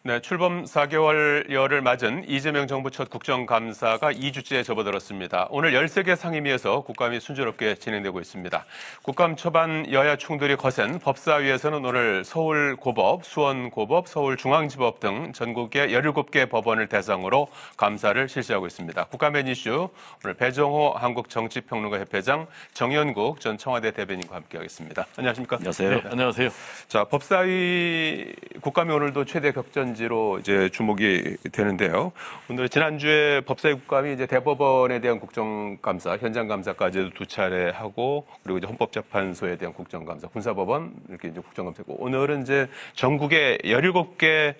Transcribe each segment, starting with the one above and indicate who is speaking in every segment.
Speaker 1: 네, 출범 4개월여를 맞은 이재명 정부 첫 국정감사가 2주째 접어들었습니다. 오늘 13개 상임위에서 국감이 순조롭게 진행되고 있습니다. 국감 초반 여야 충돌이 거센 법사위에서는 오늘 서울고법, 수원고법, 서울중앙지법 등 전국의 17개 법원을 대상으로 감사를 실시하고 있습니다. 국감 맨 이슈, 오늘 배정호 한국정치평론가협회장, 정연국 전 청와대 대변인과 함께하겠습니다. 안녕하십니까?
Speaker 2: 안녕하세요.
Speaker 1: 네.
Speaker 2: 안녕하세요.
Speaker 1: 자, 법사위 국감이 오늘도 최대 격전지로 이제 주목이 되는데요. 오늘 지난주에 법사위 국감이 이제 대법원에 대한 국정감사, 현장감사까지도 두 차례 하고, 그리고 이제 헌법재판소에 대한 국정감사, 군사법원 이렇게 이제 국정감사고, 오늘은 이제 전국의 17개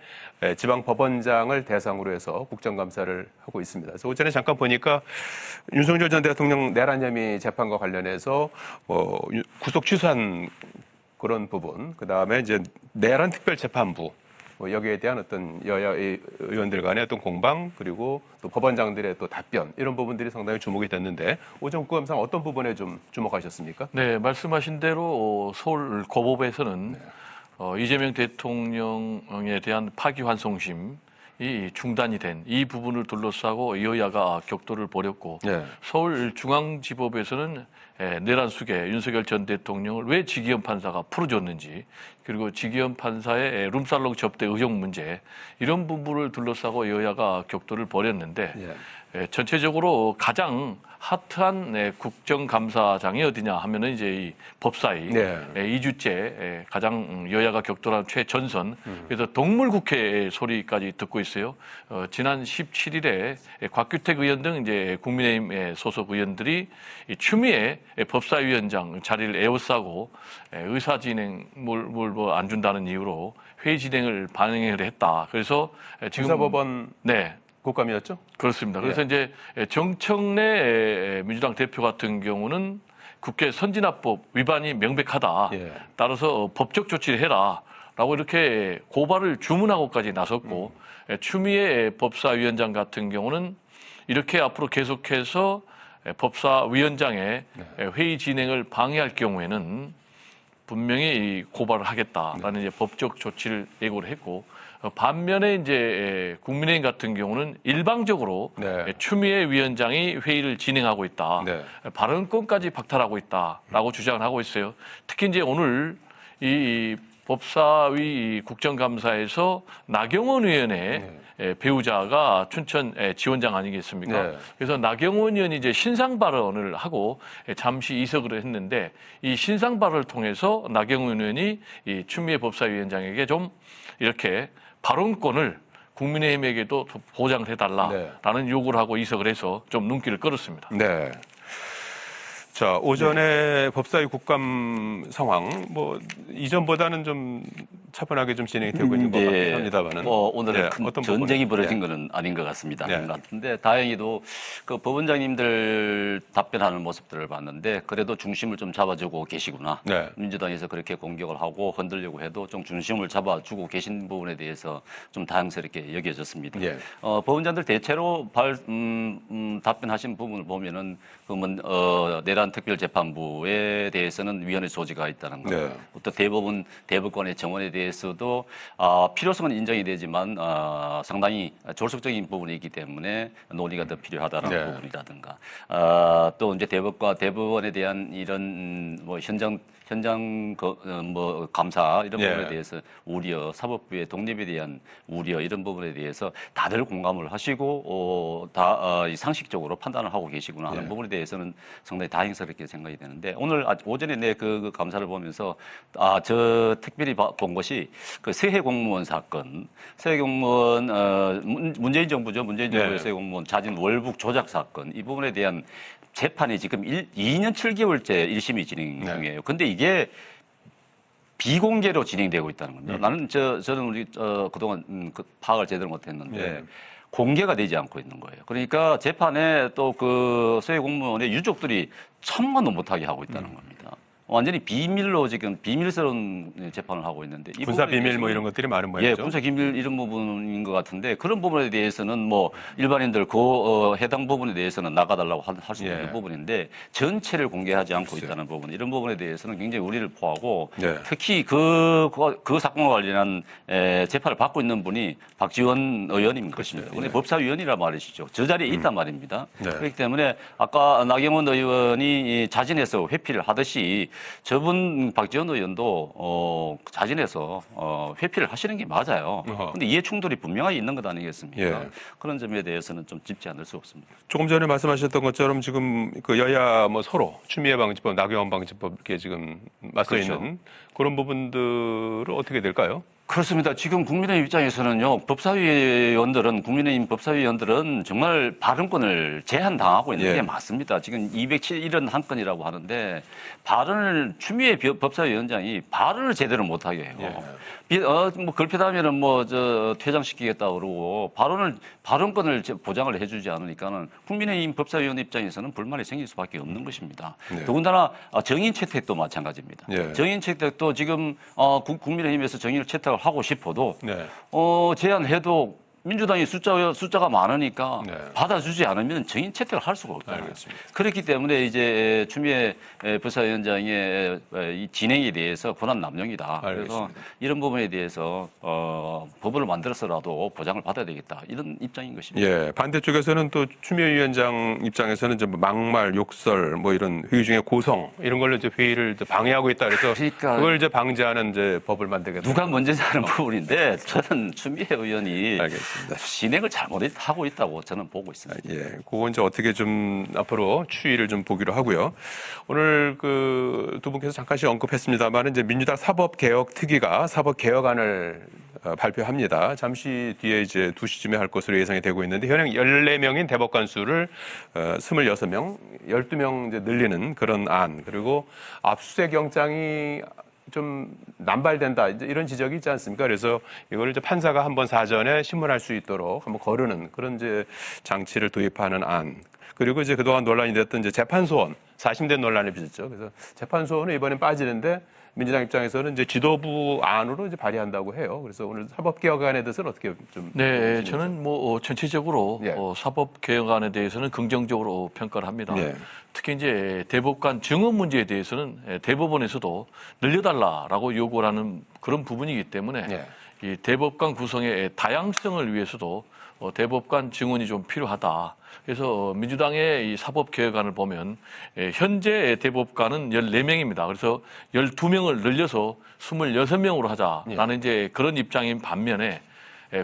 Speaker 1: 지방법원장을 대상으로 해서 국정감사를 하고 있습니다. 그래서 오전에 잠깐 보니까 윤석열 전 대통령 내란 혐의 재판과 관련해서 구속 취소한 그런 부분, 그 다음에 이제 내란 특별재판부, 여기에 대한 어떤 여야 의원들 간의 어떤 공방, 그리고 또 법원장들의 또 답변, 이런 부분들이 상당히 주목이 됐는데, 오전 국감상 어떤 부분에 좀 주목하셨습니까?
Speaker 2: 네, 말씀하신 대로 서울 고법에서는 이재명 대통령에 대한 파기환송심이 중단이 된 이 부분을 둘러싸고 여야가 격돌을 벌였고,
Speaker 1: 네.
Speaker 2: 서울중앙지법에서는 내란 수계 윤석열 전 대통령을 왜 지기현 판사가 풀어줬는지, 그리고 지기현 판사의 룸살롱 접대 의혹 문제, 이런 부분을 둘러싸고 여야가 격돌을 벌였는데, 전체적으로 가장 핫한 국정감사장이 어디냐 하면은 이제 이 법사위 2주째 가장 여야가 격돌한 최전선, 그래서 동물국회 소리까지 듣고 있어요. 지난 17일에 곽규택 의원 등 이제 국민의힘 소속 의원들이 추미애 법사위원장 자리를 에워싸고 의사진행물 안 준다는 이유로 회의 진행을 반영을 했다. 그래서 지금
Speaker 1: 군사법원 국감이었죠?
Speaker 2: 그렇습니다. 그래서 이제 정청래 민주당 대표 같은 경우는 국회 선진화법 위반이 명백하다. 따라서 법적 조치를 해라라고 이렇게 고발을 주문하고까지 나섰고, 추미애 법사위원장 같은 경우는 이렇게 앞으로 계속해서 법사위원장의 회의 진행을 방해할 경우에는 분명히 고발을 하겠다라는 이제 법적 조치를 예고를 했고, 반면에 이제 국민의힘 같은 경우는 일방적으로 추미애 위원장이 회의를 진행하고 있다, 발언권까지 박탈하고 있다라고 주장을 하고 있어요. 특히 이제 오늘 이 법사위 국정감사에서 나경원 의원의 배우자가 춘천 지원장 아니겠습니까? 그래서 나경원 의원이 이제 신상 발언을 하고 잠시 이석을 했는데, 이 신상 발언을 통해서 나경원 의원이 이 추미애 법사위원장에게 좀 이렇게 발언권을 국민의힘에게도 보장을 해달라라는 요구를 하고 이석을 해서 좀 눈길을 끌었습니다.
Speaker 1: 네. 자, 오전에 법사위 국감 상황, 이전보다는 좀 차분하게 좀 진행이 되고 있는 것 같긴 합니다만은.
Speaker 3: 오늘은 큰 전쟁이 벌어진 것은 아닌 것 같습니다. 같은데, 다행히도 그 법원장님들 답변하는 모습들을 봤는데, 그래도 중심을 좀 잡아주고 계시구나. 민주당에서 그렇게 공격을 하고 흔들려고 해도 좀 중심을 잡아주고 계신 부분에 대해서 좀 다행스럽게 여겨졌습니다. 법원장들 대체로 답변하신 부분을 보면은, 내란 특별재판부에 대해서는 위헌의 소지가 있다는 것, 또 대법관의 정원에 대해서도 필요성은 인정이 되지만 상당히 졸속적인 부분이 있기 때문에 논의가 더 필요하다는 부분이라든가, 또 이제 대법원에 대한 이런 현장 감사 이런 부분에 대해서 우려, 사법부의 독립에 대한 우려, 이런 부분에 대해서 다들 공감을 하시고 상식적으로 판단을 하고 계시구나 하는 부분에 대해서는 상당히 다행스럽게 생각이 되는데, 오늘 오전에 그 감사를 보면서 저 특별히 본 것이 그 세해 공무원 사건, 세해 공무원 문재인 정부죠. 문재인 정부의 세해 공무원 자진 월북 조작 사건, 이 부분에 대한 재판이 지금 2년 7개월째 1심이 진행 중이에요. 근데 이게 비공개로 진행되고 있다는 겁니다. 저는 우리 그동안 파악을 제대로 못했는데 공개가 되지 않고 있는 거예요. 그러니까 재판에 또 그 세해 공무원의 유족들이 참관도 못하게 하고 있다는 겁니다. 완전히 비밀로 지금 비밀스러운 재판을 하고 있는데 이
Speaker 1: 군사
Speaker 3: 부분에
Speaker 1: 비밀 뭐
Speaker 3: 대해서는
Speaker 1: 이런 것들이 많은
Speaker 3: 예,
Speaker 1: 모양이죠.
Speaker 3: 군사 기밀 이런 부분인 것 같은데 그런 부분에 대해서는 뭐 일반인들 해당 부분에 대해서는 나가달라고 할 수 있는
Speaker 1: 예.
Speaker 3: 부분인데 전체를 공개하지 않고 있다는 부분 이런 부분에 대해서는 굉장히 우리를 포하고
Speaker 1: 예.
Speaker 3: 특히 그 사건과 관련한 재판을 받고 있는 분이 박지원 의원인 것입니다. 근데 법사위원이라 말이시죠. 저 자리에 있단 말입니다.
Speaker 1: 네.
Speaker 3: 그렇기 때문에 아까 나경원 의원이 자진해서 회피를 하듯이 저분 박지원 의원도 자진해서 회피를 하시는 게 맞아요. 그런데 이해 충돌이 분명하게 있는 것 아니겠습니까?
Speaker 1: 예.
Speaker 3: 그런 점에 대해서는 좀 짚지 않을 수 없습니다.
Speaker 1: 조금 전에 말씀하셨던 것처럼 지금 그 여야 뭐 서로 추미애 방지법, 나경원 방지법 이렇게 지금 맞서
Speaker 3: 그렇죠.
Speaker 1: 있는 그런 부분들은 어떻게 될까요?
Speaker 3: 그렇습니다. 지금 국민의힘 입장에서는요, 국민의힘 법사위원들은 정말 발언권을 제한당하고 있는
Speaker 1: 예.
Speaker 3: 게 맞습니다. 지금 271건이라고 하는데 추미애 법사위원장이 발언을 제대로 못하게 해요. 뭐 걸핏하면은 퇴장시키겠다 그러고 발언권을 보장을 해주지 않으니까는 국민의힘 법사위원 입장에서는 불만이 생길 수밖에 없는 것입니다.
Speaker 1: 네.
Speaker 3: 더군다나 정인 채택도 마찬가지입니다.
Speaker 1: 예.
Speaker 3: 정인 채택도 지금 국민의힘에서 정인을 채택을 하고 싶어도
Speaker 1: 네.
Speaker 3: 제안해도 민주당이 숫자가 많으니까
Speaker 1: 네.
Speaker 3: 받아주지 않으면 정인 채택을 할 수가 없다.
Speaker 1: 알겠습니다.
Speaker 3: 그렇기 때문에 이제 추미애 법사위원장의 이 진행에 대해서 권한 남용이다. 그래서
Speaker 1: 알겠습니다.
Speaker 3: 이런 부분에 대해서 법을 만들어서라도 보장을 받아야 되겠다. 이런 입장인 것입니다.
Speaker 1: 예, 반대쪽에서는 또 추미애 위원장 입장에서는 좀 막말, 욕설, 뭐 이런 회의 중에 고성 이런 걸로 이제 회의를 이제 방해하고 있다 그래서
Speaker 3: 그러니까
Speaker 1: 그걸 이제 방지하는 이제 법을 만들겠다.
Speaker 3: 누가 먼저지 하는 부분인데 저는 추미애 의원이
Speaker 1: 알겠습니다.
Speaker 3: 진행을 잘못하고 있다고 저는 보고 있습니다.
Speaker 1: 예, 그건 이제 어떻게 좀 앞으로 추이를 좀 보기로 하고요. 오늘 그 두 분께서 잠깐씩 언급했습니다만 이제 민주당 사법개혁특위가 사법개혁안을 발표합니다. 잠시 뒤에 이제 2시쯤에 할 것으로 예상이 되고 있는데 현행 14명인 대법관 수를 26명, 12명 이제 늘리는 그런 안 그리고 압수수색 영장이 좀 남발된다 이런 지적이 있지 않습니까? 그래서 이걸 이제 판사가 한번 사전에 신문할 수 있도록 한번 거르는 그런 이제 장치를 도입하는 안. 그리고 이제 그동안 논란이 됐던 이제 재판소원, 사심된 논란이 빚었죠. 그래서 재판소원은 이번엔 빠지는데 민주당 입장에서는 이제 지도부 안으로 이제 발의한다고 해요. 그래서 오늘 사법개혁안에 대해서는 어떻게 좀?
Speaker 2: 네, 저는 전체적으로
Speaker 1: 예.
Speaker 2: 사법개혁안에 대해서는 긍정적으로 평가를 합니다.
Speaker 1: 예.
Speaker 2: 특히 이제 대법관 증언 문제에 대해서는 대법원에서도 늘려달라라고 요구를 하는 그런 부분이기 때문에
Speaker 1: 예.
Speaker 2: 이 대법관 구성의 다양성을 위해서도 대법관 증언이 좀 필요하다. 그래서 민주당의 이 사법개혁안을 보면 현재 대법관은 14명입니다. 그래서 12명을 늘려서 26명으로 하자라는 이제 그런 입장인 반면에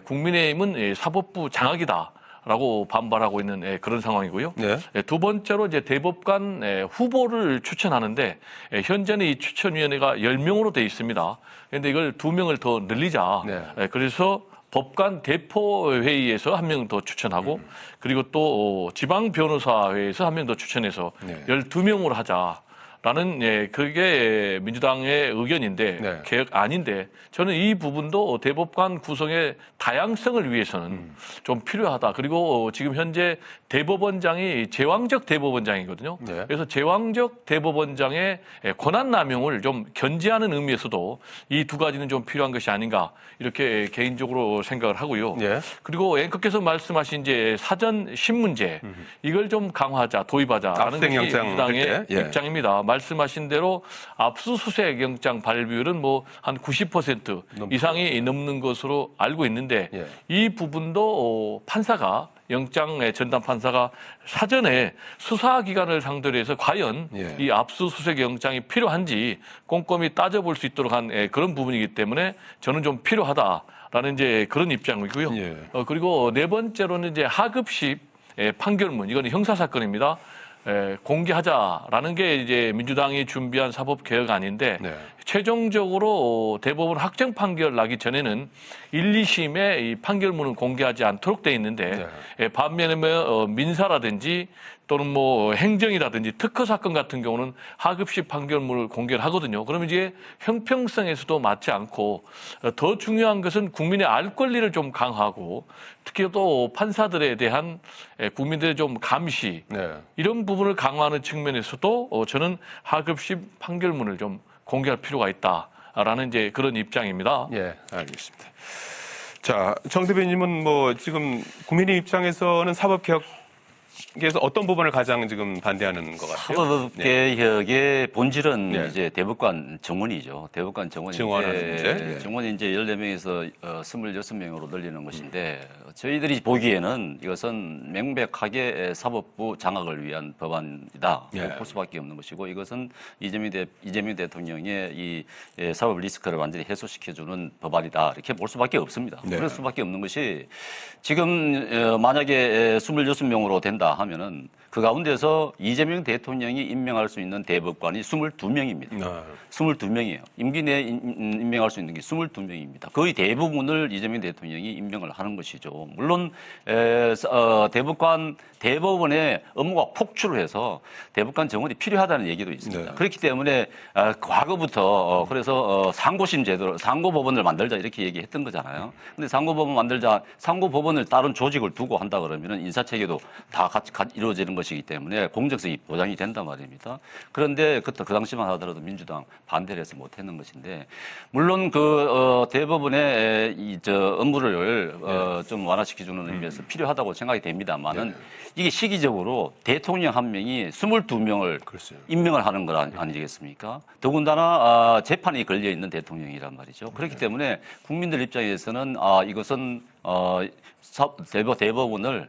Speaker 2: 국민의힘은 사법부 장악이다. 라고 반발하고 있는 그런 상황이고요.
Speaker 1: 네.
Speaker 2: 두 번째로 이제 대법관 후보를 추천하는데 현재는 이 추천위원회가 10명으로 되어 있습니다. 그런데 이걸 2명을 더 늘리자.
Speaker 1: 네.
Speaker 2: 그래서 법관 대표회의에서 1명 더 추천하고 그리고 또 지방변호사회에서 1명 더 추천해서
Speaker 1: 네.
Speaker 2: 12명으로 하자라는 그게 민주당의 의견인데
Speaker 1: 네.
Speaker 2: 개혁안인데 저는 이 부분도 대법관 구성의 다양성을 위해서는 좀 필요하다. 그리고 지금 현재 대법원장이 제왕적 대법원장이거든요.
Speaker 1: 네.
Speaker 2: 그래서 제왕적 대법원장의 권한 남용을 좀 견제하는 의미에서도 이 두 가지는 좀 필요한 것이 아닌가 이렇게 개인적으로 생각을 하고요.
Speaker 1: 예.
Speaker 2: 그리고 앵커께서 말씀하신 이제 사전 신문제 이걸 좀 강화하자, 도입하자라는
Speaker 1: 압수수색
Speaker 2: 것이
Speaker 1: 영장
Speaker 2: 민주당의
Speaker 1: 할 때, 예.
Speaker 2: 입장입니다. 말씀하신 대로 압수수색 영장 발부율은 뭐 한 90% 이상이 넘는 것으로 알고 있는데
Speaker 1: 예.
Speaker 2: 이 부분도 판사가 영장의 전담 판사가 사전에 수사기관을 상대로 해서 과연
Speaker 1: 예.
Speaker 2: 이 압수수색 영장이 필요한지 꼼꼼히 따져볼 수 있도록 한 그런 부분이기 때문에 저는 좀 필요하다라는 이제 그런 입장이고요.
Speaker 1: 예.
Speaker 2: 그리고 네 번째로는 이제 하급식 판결문 이거는 형사 사건입니다. 공개하자라는 게 이제 민주당이 준비한 사법개혁안인데
Speaker 1: 네.
Speaker 2: 최종적으로 대법원 확정 판결 나기 전에는 1, 2심의 이 판결문은 공개하지 않도록 돼 있는데 반면에 민사라든지 또는 뭐 행정이라든지 특허 사건 같은 경우는 하급식 판결문을 공개를 하거든요. 그러면 이제 형평성에서도 맞지 않고 더 중요한 것은 국민의 알 권리를 좀 강화하고 특히 또 판사들에 대한 국민들의 좀 감시 이런 부분을 강화하는 측면에서도 저는 하급식 판결문을 좀 공개할 필요가 있다라는 이제 그런 입장입니다.
Speaker 1: 예, 알겠습니다. 자, 정 대변인님은 뭐 지금 국민의 입장에서는 사법개혁에서 어떤 부분을 가장 지금 반대하는 것 같아요?
Speaker 3: 사법개혁의 본질은 이제 대법관 정원이죠. 대법관 정원이
Speaker 1: 증원하는 문제.
Speaker 3: 정원이 이제 14명에서 26명으로 늘리는 것인데 저희들이 보기에는 이것은 명백하게 사법부 장악을 위한 법안이다. 볼 수밖에 없는 것이고 이것은 이재명 대통령의 이 사법 리스크를 완전히 해소시켜주는 법안이다. 이렇게 볼 수밖에 없습니다. 그럴 수밖에 없는 것이 지금 만약에 26명으로 된다 하면은 그 가운데서 이재명 대통령이 임명할 수 있는 대법관이 22명입니다. 22명이에요. 임기 내에 임명할 수 있는 게 22명입니다. 거의 대부분을 이재명 대통령이 임명을 하는 것이죠. 물론 대법원의 업무가 폭주를 해서 대법관 정원이 필요하다는 얘기도 있습니다. 그렇기 때문에 과거부터 그래서 상고심 제도를 상고법원을 만들자 이렇게 얘기했던 거잖아요. 근데 상고법원 만들자 상고법원을 다른 조직을 두고 한다 그러면은 인사체계도 다 같이 이루어지는 것이기 때문에 공정성이 보장이 된단 말입니다. 그런데 그 당시만 하더라도 민주당 반대를 해서 못했는 것인데 물론 대법원의 업무를 좀 완화시켜주는 의미에서 필요하다고 생각이 됩니다만은 이게 시기적으로 대통령 한 명이 22명을 임명을 하는 것 아니겠습니까? 더군다나 재판이 걸려 있는 대통령이란 말이죠. 그렇기 때문에 국민들 입장에서는 이것은 대법원을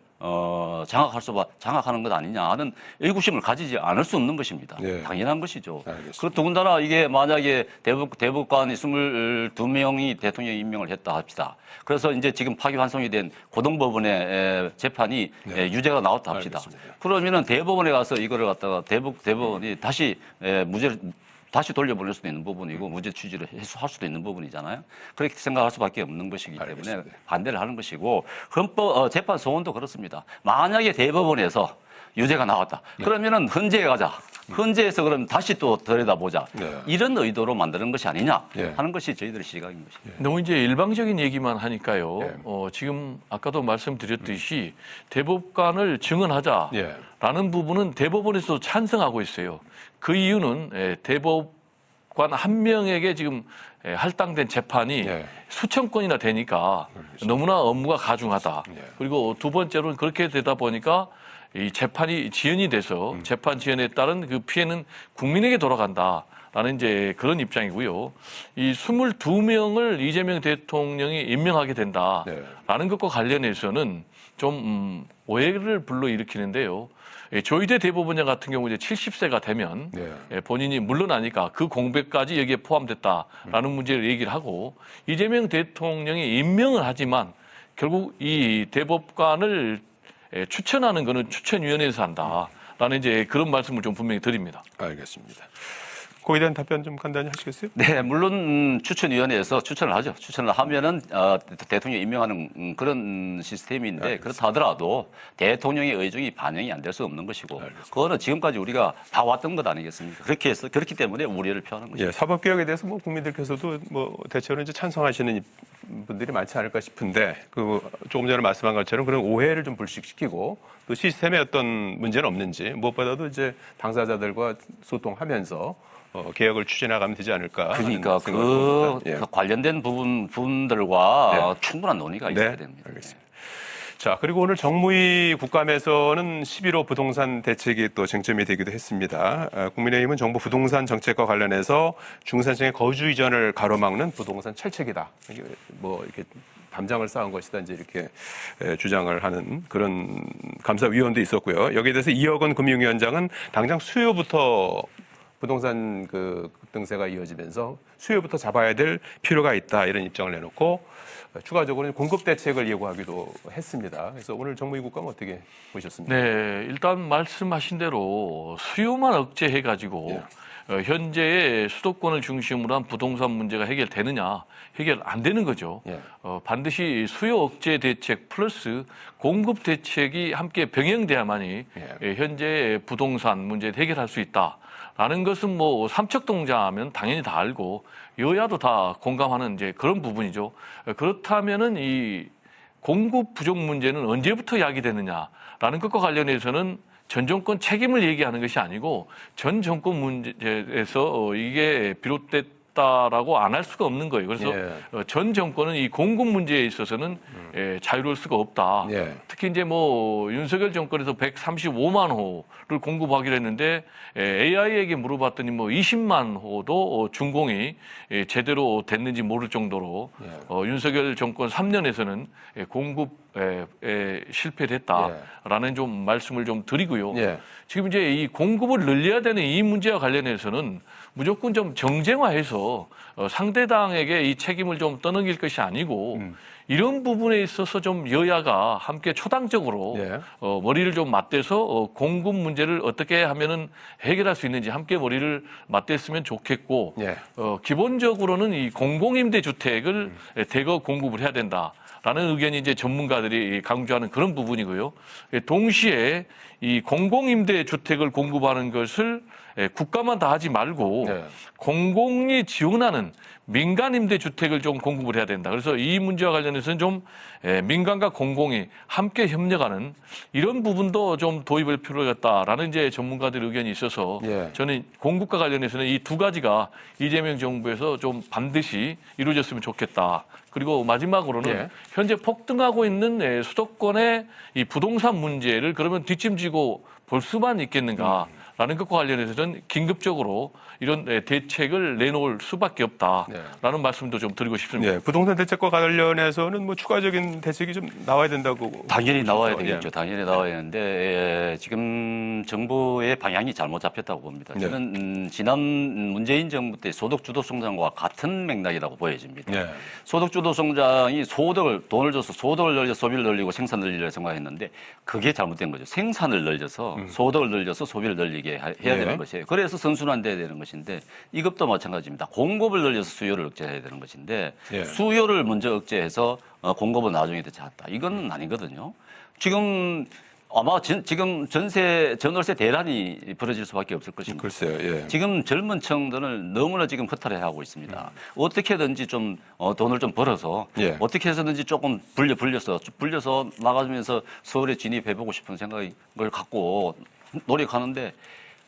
Speaker 3: 장악하는 것 아니냐 하는 의구심을 가지지 않을 수 없는 것입니다. 당연한 것이죠. 그리고 더군다나 이게 만약에 대법관이 22명이 대통령 임명을 했다 합시다. 그래서 이제 지금 파기환송이 된 고등법원의 재판이 유죄가 나왔다 합시다. 그러면은 대법원에 가서 이거를 갖다가 대법원이 다시 무죄를 다시 돌려보낼 수도 있는 부분이고 무죄 취지를 해소할 수도 있는 부분이잖아요. 그렇게 생각할 수밖에 없는 것이기 때문에 반대를 하는 것이고 재판 소원도 그렇습니다. 만약에 대법원에서 유죄가 나왔다. 그러면은 헌재에 가자. 헌재에서 그럼 다시 또 들여다보자. 이런 의도로 만드는 것이 아니냐 하는 것이 저희들의 시각인 것입니다.
Speaker 2: 너무 이제 일방적인 얘기만 하니까요. 지금 아까도 말씀드렸듯이 대법관을 증언하자라는 부분은 대법원에서도 찬성하고 있어요. 그 이유는 대법관 한 명에게 지금 할당된 재판이 수천 건이나 되니까 너무나 업무가 가중하다. 그리고 두 번째로는 그렇게 되다 보니까 이 재판이 지연이 돼서 재판 지연에 따른 그 피해는 국민에게 돌아간다라는 이제 그런 입장이고요. 이 22명을 이재명 대통령이 임명하게 된다라는 것과 관련해서는 좀 오해를 불러일으키는데요. 조희대 대법원장 같은 경우 이제 70세가 되면 본인이 물러나니까 그 공백까지 여기에 포함됐다라는 문제를 얘기를 하고 이재명 대통령이 임명을 하지만 결국 이 대법관을 추천하는 거는 추천위원회에서 한다라는 이제 그런 말씀을 좀 분명히 드립니다.
Speaker 1: 알겠습니다. 거기에 대한 답변 좀 간단히 하시겠어요?
Speaker 3: 네, 물론 추천위원회에서 추천을 하죠. 추천을 하면은 대통령 임명하는 그런 시스템인데 그렇다 하더라도 대통령의 의중이 반영이 안 될 수 없는 것이고 그거는 지금까지 우리가 봐왔던 것 아니겠습니까? 그렇기 때문에 우려를 표하는 것이죠.
Speaker 1: 사법개혁에 대해서 뭐 국민들께서도 뭐 대체로 이제 찬성하시는 분들이 많지 않을까 싶은데 조금 전에 말씀한 것처럼 그런 오해를 좀 불식시키고 또 시스템에 어떤 문제는 없는지 무엇보다도 이제 당사자들과 소통하면서 개혁을 추진해가면 되지 않을까.
Speaker 3: 그러니까 관련된 부분들과 충분한 논의가 있어야 됩니다.
Speaker 1: 알겠습니다. 자, 그리고 오늘 정무위 국감에서는 11호 부동산 대책이 또 쟁점이 되기도 했습니다. 국민의힘은 정부 부동산 정책과 관련해서 중산층의 거주 이전을 가로막는 부동산 철책이다. 이렇게 담장을 쌓은 것이다. 이제 이렇게 주장을 하는 그런 감사위원도 있었고요. 여기에 대해서 이혁은 금융위원장은 당장 수요부터 부동산 급등세가 이어지면서 수요부터 잡아야 될 필요가 있다 이런 입장을 내놓고 추가적으로 공급 대책을 예고하기도 했습니다. 그래서 오늘 정무위 국감 어떻게 보셨습니까?
Speaker 2: 네, 일단 말씀하신 대로 수요만 억제해가지고 현재의 수도권을 중심으로 한 부동산 문제가 해결되느냐, 해결 안 되는 거죠.
Speaker 1: 예.
Speaker 2: 반드시 수요 억제 대책 플러스 공급 대책이 함께 병행돼야만이 현재 부동산 문제 해결할 수 있다라는 것은 뭐 삼척동자하면 당연히 다 알고 여야도 다 공감하는 이제 그런 부분이죠. 그렇다면은 이 공급 부족 문제는 언제부터 야기되느냐라는 것과 관련해서는 전 정권 책임을 얘기하는 것이 아니고 전 정권 문제에서 이게 비롯됐다라고 안 할 수가 없는 거예요. 그래서 전 정권은 이 공급 문제에 있어서는 자유로울 수가 없다. 특히 이제 뭐 윤석열 정권에서 135만 호를 공급하기로 했는데 AI에게 물어봤더니 뭐 20만 호도 준공이 제대로 됐는지 모를 정도로 윤석열 정권 3년에서는 공급에 실패됐다라는 좀 말씀을 좀 드리고요. 지금 이제 이 공급을 늘려야 되는 이 문제와 관련해서는 무조건 좀 정쟁화해서 상대당에게 이 책임을 좀 떠넘길 것이 아니고 이런 부분에 있어서 좀 여야가 함께 초당적으로 머리를 좀 맞대서 공급 문제를 어떻게 하면은 해결할 수 있는지 함께 머리를 맞댔으면 좋겠고 기본적으로는 이 공공임대 주택을 대거 공급을 해야 된다라는 의견이 이제 전문가들이 강조하는 그런 부분이고요. 동시에 이 공공임대 주택을 공급하는 것을 국가만 다 하지 말고 공공이 지원하는 민간 임대 주택을 좀 공급을 해야 된다. 그래서 이 문제와 관련해서는 좀 민간과 공공이 함께 협력하는 이런 부분도 좀 도입할 필요가 있다라는 이제 전문가들의 의견이 있어서 저는 공급과 관련해서는 이 두 가지가 이재명 정부에서 좀 반드시 이루어졌으면 좋겠다. 그리고 마지막으로는 현재 폭등하고 있는 수도권의 이 부동산 문제를 그러면 뒷짐지고 볼 수만 있겠는가? 라는 것과 관련해서는 긴급적으로 이런 대책을 내놓을 수밖에 없다라는 말씀도 좀 드리고 싶습니다.
Speaker 1: 부동산 대책과 관련해서는 뭐 추가적인 대책이 좀 나와야 된다고
Speaker 3: 당연히
Speaker 1: 보시죠?
Speaker 3: 나와야 되겠죠. 당연히 나와야 되는데 지금 정부의 방향이 잘못 잡혔다고 봅니다. 저는 지난 문재인 정부 때 소득주도 성장과 같은 맥락이라고 보여집니다. 소득주도 성장이 돈을 줘서 소득을 늘려서 소비를 늘리고 생산을 늘리려 생각했는데 그게 잘못된 거죠. 생산을 늘려서 소득을 늘려서 소비를 늘리게 해야 되는 것이에요. 그래서 선순환돼야 되는 것인데 이것도 마찬가지입니다. 공급을 늘려서 수요를 억제해야 되는 것인데 수요를 먼저 억제해서 공급은 나중에 대체했다. 이건 아니거든요. 지금 아마 지금 전월세 대란이 벌어질 수밖에 없을 것입니다.
Speaker 1: 글쎄요.
Speaker 3: 지금 젊은 층들을 너무나 지금 허탈해하고 있습니다. 어떻게든지 좀 돈을 좀 벌어서 어떻게 해서든지 조금 불려서 나가면서 서울에 진입해보고 싶은 생각을 갖고 노력하는데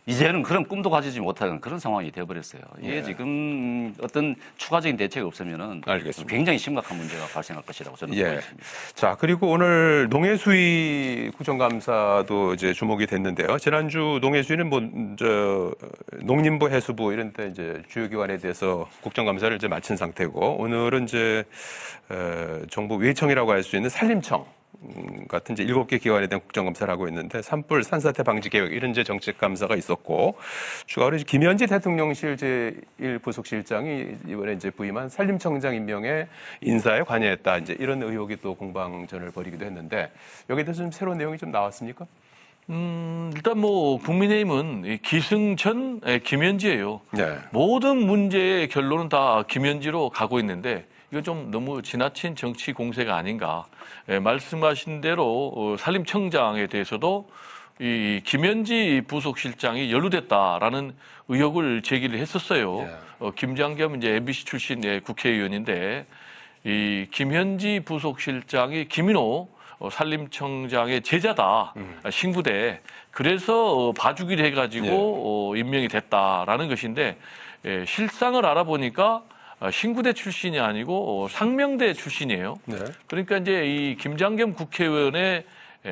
Speaker 3: 이제는 그런 꿈도 가지지 못하는 그런 상황이 되어버렸어요. 이게 지금 어떤 추가적인 대책이 없으면은 굉장히 심각한 문제가 발생할 것이라고 저는 보고 있습니다.
Speaker 1: 자, 그리고 오늘 농해수위 국정감사도 이제 주목이 됐는데요. 지난주 농해수위는 농림부, 해수부 이런 데 이제 주요 기관에 대해서 국정감사를 이제 마친 상태고 오늘은 이제 정부 외청이라고 할 수 있는 산림청 같은 이제 7개 기관에 대한 국정감사를 하고 있는데 산불, 산사태 방지 계획 이런 이제 정책 감사가 있었고 추가로 이제 김현지 대통령실 제1 부속실장이 이번에 이제 부임한 산림청장 임명에 인사에 관여했다 이제 이런 의혹이 또 공방전을 벌이기도 했는데 여기에 대해서 좀 새로운 내용이 좀 나왔습니까?
Speaker 2: 일단 뭐 국민의힘은 기승전 김현지예요. 모든 문제의 결론은 다 김현지로 가고 있는데 이건 좀 너무 지나친 정치 공세가 아닌가. 말씀하신 대로 산림청장에 대해서도 이 김현지 부속실장이 연루됐다라는 의혹을 제기를 했었어요. 김장겸 이제 MBC 출신 국회의원인데 이 김현지 부속실장이 김인호 산림청장의 제자다, 신구대. 그래서 봐주기를 해가지고 임명이 됐다라는 것인데 실상을 알아보니까 신구대 출신이 아니고 상명대 출신이에요. 그러니까 이제 이 김장겸 국회의원의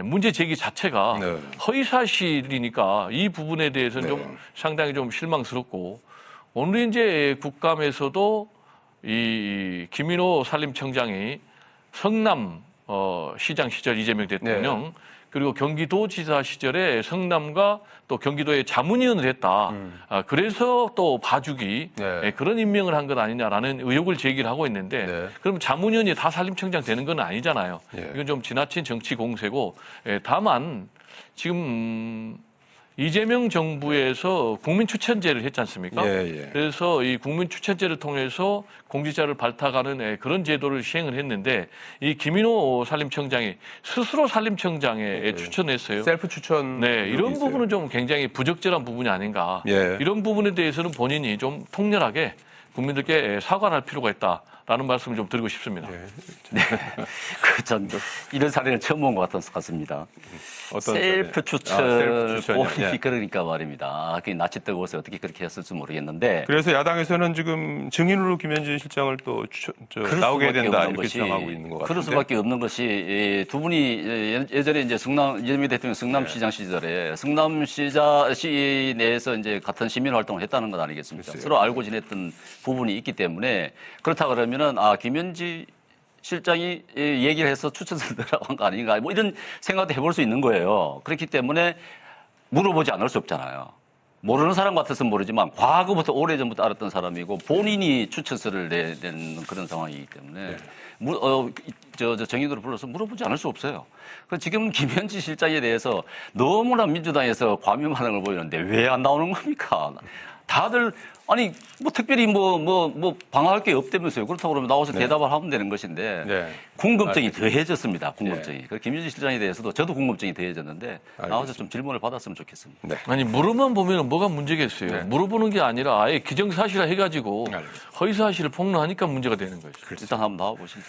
Speaker 2: 문제 제기 자체가 허위 사실이니까 이 부분에 대해서는 좀 상당히 좀 실망스럽고 오늘 이제 국감에서도 이 김인호 산림청장이 성남 시장 시절 이재명 대통령 그리고 경기도지사 시절에 성남과 또 경기도의 자문위원을 했다. 그래서 또 봐주기 그런 임명을 한 것 아니냐라는 의혹을 제기를 하고 있는데 그럼 자문위원이 다 산림청장 되는 건 아니잖아요. 이건 좀 지나친 정치 공세고 다만 지금 이재명 정부에서 국민 추천제를 했지 않습니까?
Speaker 1: 예.
Speaker 2: 그래서 이 국민 추천제를 통해서 공직자를 발탁하는 그런 제도를 시행을 했는데 이 김인호 산림청장이 스스로 산림청장에 추천했어요.
Speaker 1: 셀프 추천.
Speaker 2: 네, 이런 부분은 좀 굉장히 부적절한 부분이 아닌가.
Speaker 1: 예.
Speaker 2: 이런 부분에 대해서는 본인이 좀 통렬하게 국민들께 사과할 필요가 있다라는 말씀을 좀 드리고 싶습니다.
Speaker 3: 네. 전 이런 사례는 처음 본 것 같습니다.
Speaker 1: 어떤
Speaker 3: 셀프 추천,
Speaker 1: 셀프 추천이요?
Speaker 3: 본인이
Speaker 1: 예.
Speaker 3: 그러니까 말입니다. 그게 낯이 뜨거워서 어떻게 그렇게 했을지 모르겠는데.
Speaker 1: 그래서 야당에서는 지금 증인으로 김현진 실장을 또 나오게 해야 된다 이렇게 주장하고 있는 것 같은데.
Speaker 3: 그럴 수밖에 없는 것이 두 분이 예전에 이제 이재명 대통령 성남시장 시절에 성남시 내에서 이제 같은 시민 활동을 했다는 것 아니겠습니까?
Speaker 1: 글쎄요.
Speaker 3: 서로 알고 지냈던 부분이 있기 때문에 그렇다 그러면은 김현지 실장이 얘기를 해서 추천서를 넣으라고 한 거 아닌가 뭐 이런 생각도 해볼 수 있는 거예요. 그렇기 때문에 물어보지 않을 수 없잖아요. 모르는 사람 같아서 모르지만 과거부터 오래전부터 알았던 사람이고 본인이 추천서를 내는 그런 상황이기 때문에 정인으로 불러서 물어보지 않을 수 없어요. 지금 김현지 실장에 대해서 너무나 민주당에서 과민 반응을 보이는데 왜 안 나오는 겁니까? 다들 아니 뭐 특별히 뭐 방어할 게 없다면서요. 그렇다고 그러면 나와서 대답을 하면 되는 것인데 궁금증이 더해졌습니다. 궁금증이. 그 김현지 실장에 대해서도 저도 궁금증이 더해졌는데 나와서 좀 질문을 받았으면 좋겠습니다.
Speaker 1: 네.
Speaker 2: 아니 물어만 보면 뭐가 문제겠어요. 물어보는 게 아니라 아예 기정사실화 해가지고 허위사실을 폭로하니까 문제가 되는 거죠.
Speaker 3: 일단 한번 나와보시죠.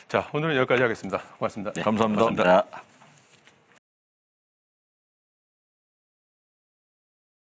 Speaker 1: 자, 오늘은 여기까지 하겠습니다. 고맙습니다.
Speaker 2: 감사합니다.
Speaker 3: 고맙습니다.